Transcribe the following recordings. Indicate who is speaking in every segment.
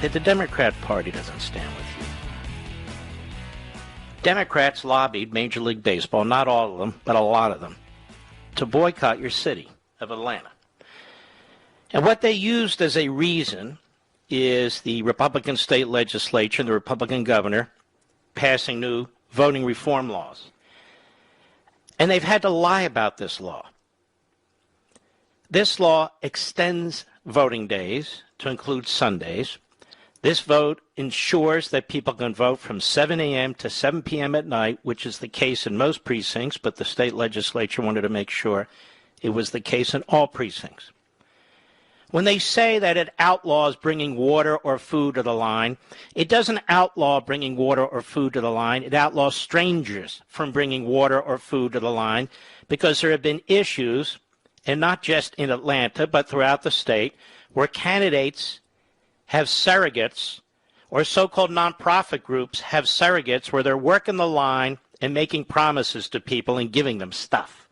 Speaker 1: that the Democrat Party doesn't stand with you. Democrats lobbied Major League Baseball, not all of them, but a lot of them, to boycott your city of Atlanta. And what they used as a reason is the Republican state legislature and the Republican governor passing new voting reform laws. And they've had to lie about this law. This law extends voting days to include Sundays. This vote ensures that people can vote from 7 a.m. to 7 p.m. at night, which is the case in most precincts, but the state legislature wanted to make sure it was the case in all precincts. When they say that it outlaws bringing water or food to the line, it doesn't outlaw bringing water or food to the line. It outlaws strangers from bringing water or food to the line, because there have been issues, and not just in Atlanta, but throughout the state, where candidates have surrogates, or so-called nonprofit groups have surrogates where they're working the line and making promises to people and giving them stuff.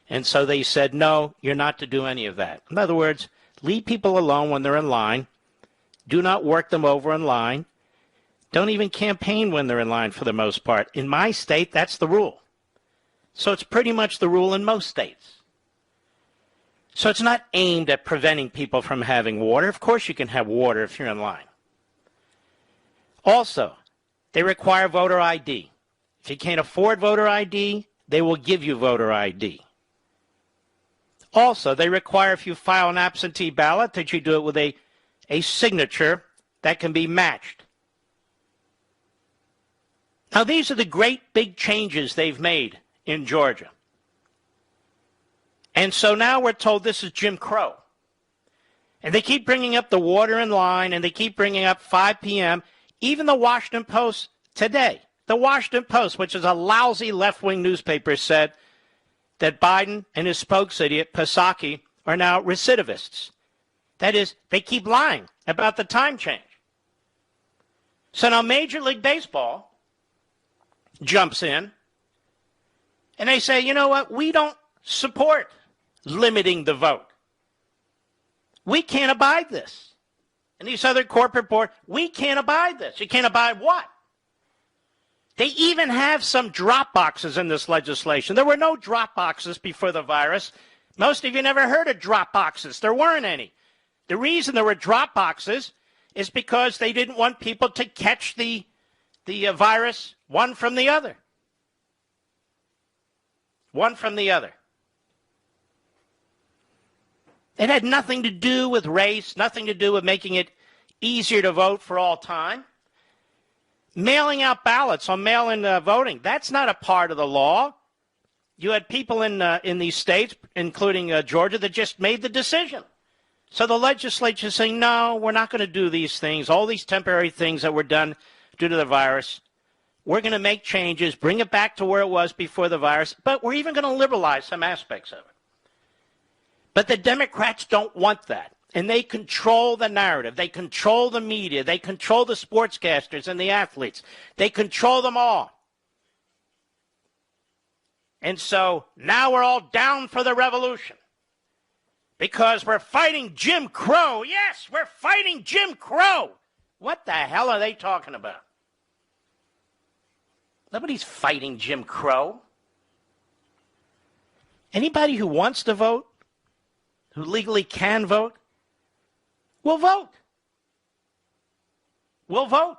Speaker 1: And so they said, no, you're not to do any of that. In other words, leave people alone when they're in line. Do not work them over in line. Don't even campaign when they're in line for the most part. In my state, that's the rule. So it's pretty much the rule in most states. So it's not aimed at preventing people from having water. Of course you can have water if you're in line. Also, they require voter ID. If you can't afford voter ID, they will give you voter ID. Also, they require if you file an absentee ballot that you do it with a signature that can be matched. Now, these are the great big changes they've made in Georgia. And so now we're told this is Jim Crow. And they keep bringing up the water in line, and they keep bringing up 5 p.m. Even the Washington Post today, the Washington Post, which is a lousy left-wing newspaper, said that Biden and his spokesidiot, Psaki, are now recidivists. That is, they keep lying about the time change. So now Major League Baseball jumps in, and they say, you know what, we don't support limiting the vote. We can't abide this. And these other corporate boards, we can't abide this. You can't abide what? They even have some drop boxes in this legislation. There were no drop boxes before the virus. Most of you never heard of drop boxes. There weren't any. The reason there were drop boxes is because they didn't want people to catch the virus one from the other. One from the other. It had nothing to do with race, nothing to do with making it easier to vote for all time. Mailing out ballots on mail-in voting, that's not a part of the law. You had people in these states, including Georgia, that just made the decision. So the legislature is saying, no, we're not going to do these things, all these temporary things that were done due to the virus. We're going to make changes, bring it back to where it was before the virus, but we're even going to liberalize some aspects of it. But the Democrats don't want that. And they control the narrative. They control the media. They control the sportscasters and the athletes. They control them all. And so now we're all down for the revolution because we're fighting Jim Crow. Yes, we're fighting Jim Crow. What the hell are they talking about? Nobody's fighting Jim Crow. Anybody who wants to vote, who legally can vote, will vote. Will vote.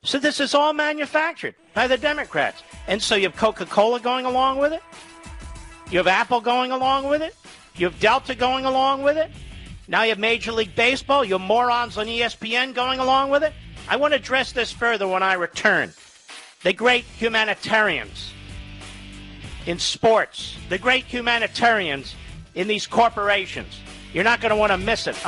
Speaker 1: So this is all manufactured by the Democrats. And so you have Coca-Cola going along with it. You have Apple going along with it. You have Delta going along with it. Now you have Major League Baseball. You have morons on ESPN going along with it. I want to address this further when I return. The great humanitarians in sports. The great humanitarians in these corporations. You're not going to want to miss it.